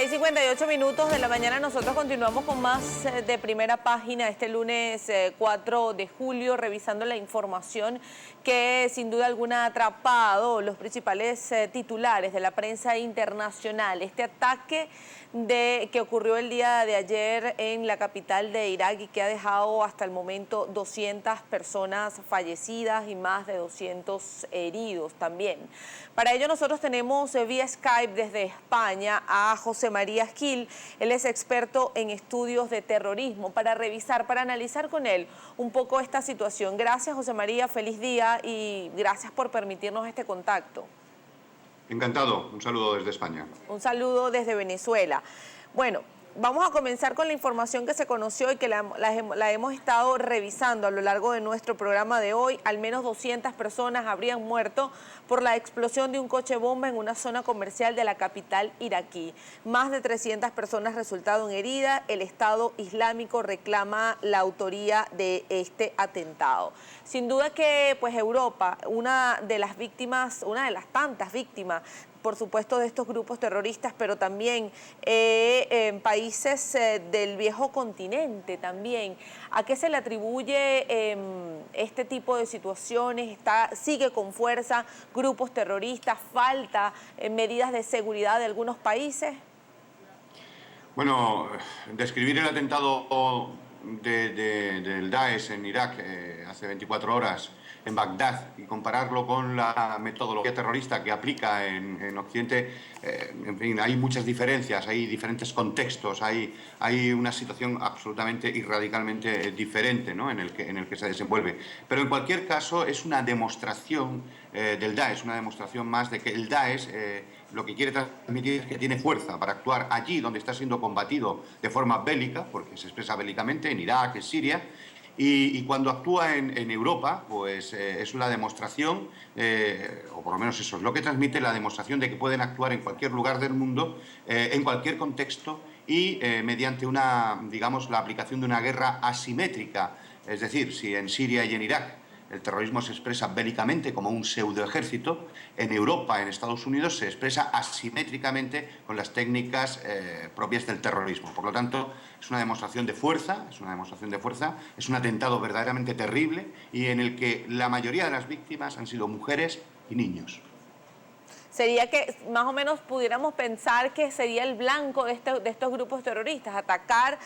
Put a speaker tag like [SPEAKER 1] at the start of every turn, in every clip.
[SPEAKER 1] 6:58 de la mañana. Nosotros continuamos con más de Primera Página este lunes 4 de julio, revisando la información que sin duda alguna ha atrapado los principales titulares de la prensa internacional. Este ataque que ocurrió el día de ayer en la capital de Irak y que ha dejado hasta el momento 200 personas fallecidas y más de 200 heridos también. Para ello nosotros tenemos vía Skype desde España a José María Gil. Él es experto en estudios de terrorismo, para revisar, para analizar con él un poco esta situación. Gracias, José María, feliz día y gracias por permitirnos este contacto.
[SPEAKER 2] Encantado, un saludo desde España.
[SPEAKER 1] Un saludo desde Venezuela. Bueno, vamos a comenzar con la información que se conoció y que la hemos estado revisando a lo largo de nuestro programa de hoy. Al menos 200 personas habrían muerto por la explosión de un coche bomba en una zona comercial de la capital iraquí. Más de 300 personas resultaron heridas. El Estado Islámico reclama la autoría de este atentado. Sin duda que pues Europa, una de las tantas víctimas, por supuesto, de estos grupos terroristas, pero también en países del viejo continente también. ¿A qué se le atribuye este tipo de situaciones? ¿Sigue con fuerza grupos terroristas? ¿Falta medidas de seguridad de algunos países?
[SPEAKER 2] Bueno, describir el atentado del Daesh en Irak hace 24 horas en Bagdad y compararlo con la metodología terrorista que aplica en Occidente, en fin, hay muchas diferencias, hay diferentes contextos, hay una situación absolutamente y radicalmente diferente, ¿no?, en el que se desenvuelve. Pero en cualquier caso es una demostración del Daesh, una demostración más de que el Daesh lo que quiere transmitir es que tiene fuerza para actuar allí donde está siendo combatido de forma bélica, porque se expresa bélicamente en Irak, en Siria. Y cuando actúa en Europa, pues es una demostración, o por lo menos eso es lo que transmite, la demostración de que pueden actuar en cualquier lugar del mundo, en cualquier contexto y mediante digamos, la aplicación de una guerra asimétrica. Es decir, si en Siria y en Irak el terrorismo se expresa bélicamente como un pseudoejército, en Europa, en Estados Unidos, se expresa asimétricamente con las técnicas propias del terrorismo. Por lo tanto, es una demostración de fuerza, es un atentado verdaderamente terrible y en el que la mayoría de las víctimas han sido mujeres y niños.
[SPEAKER 1] Sería que más o menos pudiéramos pensar que sería el blanco de estos grupos terroristas, atacar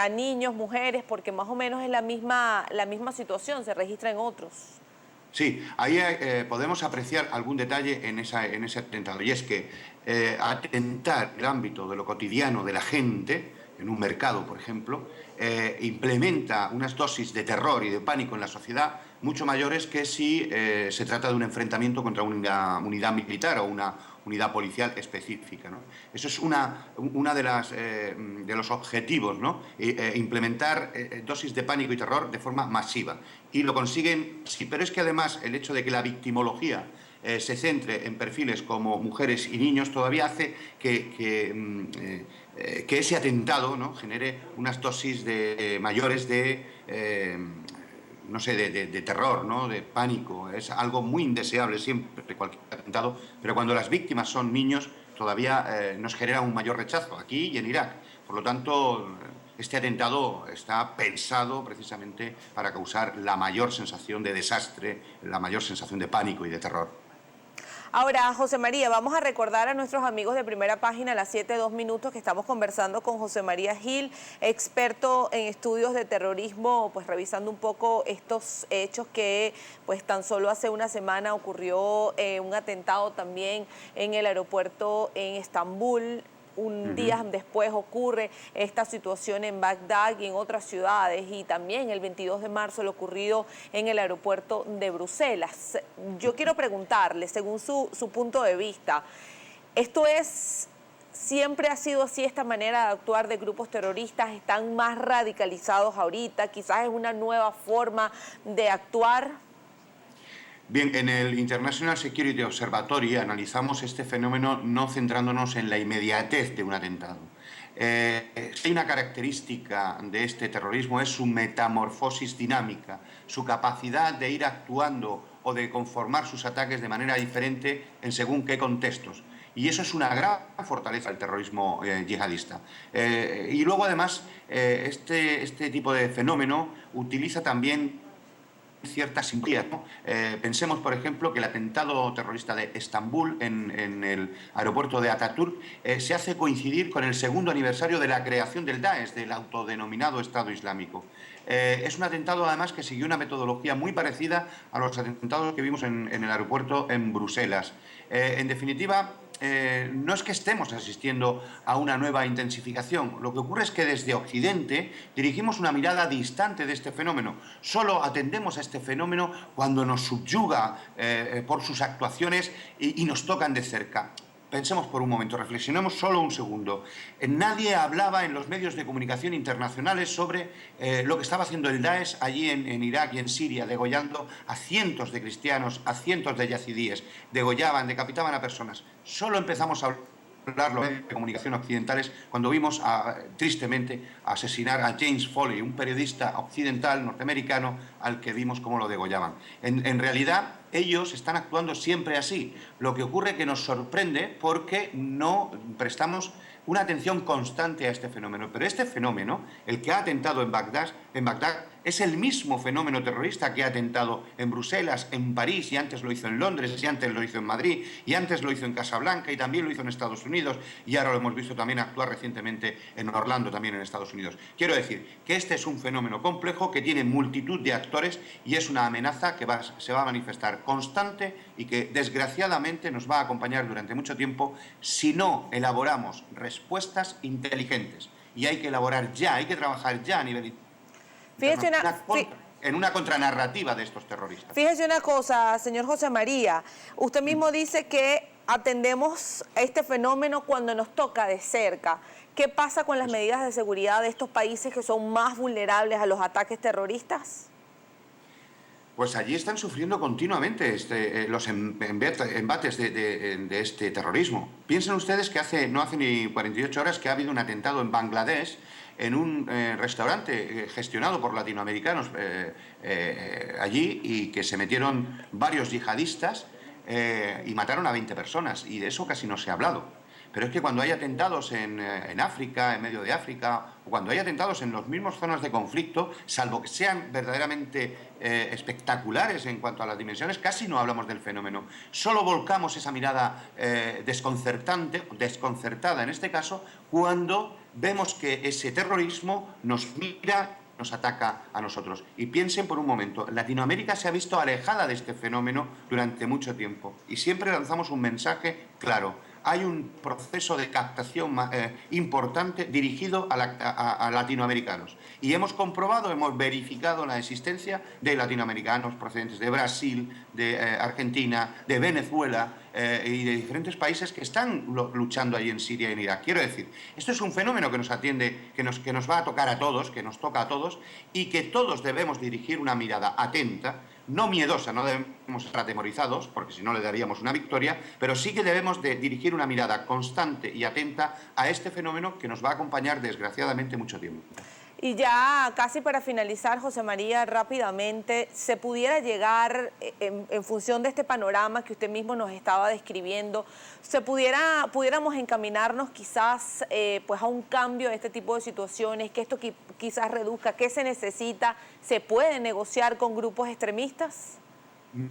[SPEAKER 1] a niños, mujeres, porque más o menos es la misma situación, se registra en otros.
[SPEAKER 2] Sí, ahí podemos apreciar algún detalle en ese atentado, y es que atentar el ámbito de lo cotidiano de la gente, en un mercado, por ejemplo, implementa unas dosis de terror y de pánico en la sociedad mucho mayores que si se trata de un enfrentamiento contra una unidad militar o una unidad policial específica, ¿no? Eso es una de los objetivos, ¿no? Implementar dosis de pánico y terror de forma masiva. Y lo consiguen, sí, pero es que además el hecho de que la victimología se centre en perfiles como mujeres y niños todavía hace que ese atentado, ¿no?, genere unas dosis mayores no sé, de terror, ¿no?, de pánico. Es algo muy indeseable siempre cualquier atentado, pero cuando las víctimas son niños todavía nos genera un mayor rechazo, aquí y en Irak. Por lo tanto, este atentado está pensado precisamente para causar la mayor sensación de desastre, la mayor sensación de pánico y de terror.
[SPEAKER 1] Ahora, José María, vamos a recordar a nuestros amigos de Primera Página a las 7:02 que estamos conversando con José María Gil, experto en estudios de terrorismo, pues revisando un poco estos hechos que pues tan solo hace una semana ocurrió un atentado también en el aeropuerto en Estambul. Un día después ocurre esta situación en Bagdad y en otras ciudades, y también el 22 de marzo lo ocurrido en el aeropuerto de Bruselas. Yo quiero preguntarle, según su punto de vista, ¿siempre ha sido así esta manera de actuar de grupos terroristas? ¿Están más radicalizados ahorita? ¿Quizás es una nueva forma de actuar?
[SPEAKER 2] Bien, en el International Security Observatory analizamos este fenómeno no centrándonos en la inmediatez de un atentado. Hay una característica de este terrorismo, es su metamorfosis dinámica, su capacidad de ir actuando o de conformar sus ataques de manera diferente en según qué contextos. Y eso es una gran fortaleza del terrorismo yihadista. Y luego, además, este tipo de fenómeno utiliza también cierta simbología, ¿no? Pensemos, por ejemplo, que el atentado terrorista de Estambul en el aeropuerto de Ataturk se hace coincidir con el segundo aniversario de la creación del Daesh, del autodenominado Estado Islámico. Es un atentado, además, que siguió una metodología muy parecida a los atentados que vimos en el aeropuerto en Bruselas. En definitiva, no es que estemos asistiendo a una nueva intensificación. Lo que ocurre es que desde Occidente dirigimos una mirada distante de este fenómeno. Solo atendemos a este fenómeno cuando nos subyuga por sus actuaciones y nos tocan de cerca. Pensemos por un momento, reflexionemos solo un segundo. Nadie hablaba en los medios de comunicación internacionales sobre lo que estaba haciendo el Daesh allí en Irak y en Siria, degollando a cientos de cristianos, a cientos de yazidíes, degollaban, decapitaban a personas. Solo empezamos a hablar los medios de comunicación occidentales cuando vimos tristemente asesinar a James Foley, un periodista occidental norteamericano al que vimos cómo lo degollaban. En realidad, ellos están actuando siempre así. Lo que ocurre es que nos sorprende porque no prestamos una atención constante a este fenómeno. Pero este fenómeno, el que ha atentado en Bagdad, es el mismo fenómeno terrorista que ha atentado en Bruselas, en París, y antes lo hizo en Londres, y antes lo hizo en Madrid, y antes lo hizo en Casablanca, y también lo hizo en Estados Unidos, y ahora lo hemos visto también actuar recientemente en Orlando, también en Estados Unidos. Quiero decir que este es un fenómeno complejo que tiene multitud de actores y es una amenaza que se va a manifestar constante y que desgraciadamente nos va a acompañar durante mucho tiempo si no elaboramos respuestas inteligentes. Y hay que elaborar ya, hay que trabajar ya a nivel en una contranarrativa de estos terroristas.
[SPEAKER 1] Fíjese una cosa, señor José María, usted mismo dice que atendemos a este fenómeno cuando nos toca de cerca. ¿Qué pasa con las medidas de seguridad de estos países que son más vulnerables a los ataques terroristas?
[SPEAKER 2] Pues allí están sufriendo continuamente los embates de este terrorismo. Piensen ustedes que no hace ni 48 horas que ha habido un atentado en Bangladesh en un restaurante gestionado por latinoamericanos allí, y que se metieron varios yihadistas y mataron a 20 personas, y de eso casi no se ha hablado. Pero es que cuando hay atentados en África, en medio de África, o cuando hay atentados en las mismas zonas de conflicto, salvo que sean verdaderamente espectaculares en cuanto a las dimensiones, casi no hablamos del fenómeno. Solo volcamos esa mirada desconcertada en este caso, cuando vemos que ese terrorismo nos mira, nos ataca a nosotros. Y piensen por un momento, Latinoamérica se ha visto alejada de este fenómeno durante mucho tiempo, y siempre lanzamos un mensaje claro. Hay un proceso de captación importante dirigido a latinoamericanos. Y hemos comprobado, hemos verificado la existencia de latinoamericanos procedentes de Brasil, de Argentina, de Venezuela y de diferentes países que están luchando ahí en Siria y en Irak. Quiero decir, esto es un fenómeno que nos atiende, que nos va a tocar a todos, que nos toca a todos, y que todos debemos dirigir una mirada atenta, no miedosa, no debemos estar atemorizados, porque si no le daríamos una victoria, pero sí que debemos de dirigir una mirada constante y atenta a este fenómeno que nos va a acompañar desgraciadamente mucho tiempo.
[SPEAKER 1] Y ya casi para finalizar, José María, rápidamente, ¿se pudiera llegar, en función de este panorama que usted mismo nos estaba describiendo, pudiéramos encaminarnos quizás pues a un cambio de este tipo de situaciones, que esto quizás reduzca? ¿Qué se necesita? ¿Se puede negociar con grupos extremistas?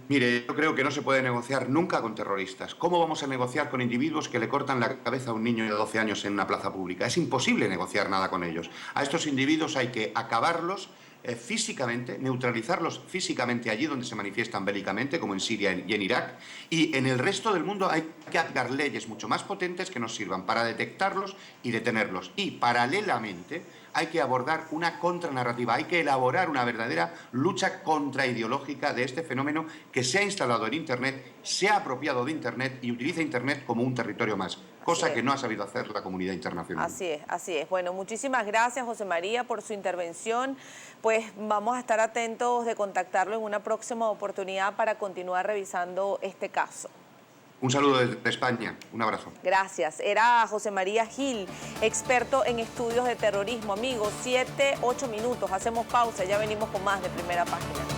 [SPEAKER 2] Mire, yo creo que no se puede negociar nunca con terroristas. ¿Cómo vamos a negociar con individuos que le cortan la cabeza a un niño de 12 años en una plaza pública? Es imposible negociar nada con ellos. A estos individuos hay que acabarlos físicamente, neutralizarlos físicamente allí donde se manifiestan bélicamente, como en Siria y en Irak, y en el resto del mundo hay que aplicar leyes mucho más potentes que nos sirvan para detectarlos y detenerlos. Y paralelamente hay que abordar una contranarrativa, hay que elaborar una verdadera lucha contraideológica de este fenómeno que se ha instalado en Internet, se ha apropiado de Internet y utiliza Internet como un territorio más, cosa que no ha sabido hacer la comunidad internacional.
[SPEAKER 1] Así es, así es. Bueno, muchísimas gracias, José María, por su intervención. Pues vamos a estar atentos de contactarlo en una próxima oportunidad para continuar revisando este caso.
[SPEAKER 2] Un saludo desde España, un abrazo.
[SPEAKER 1] Gracias. Era José María Gil, experto en estudios de terrorismo. Amigos, 7, 8 minutos, hacemos pausa, ya venimos con más de Primera Página.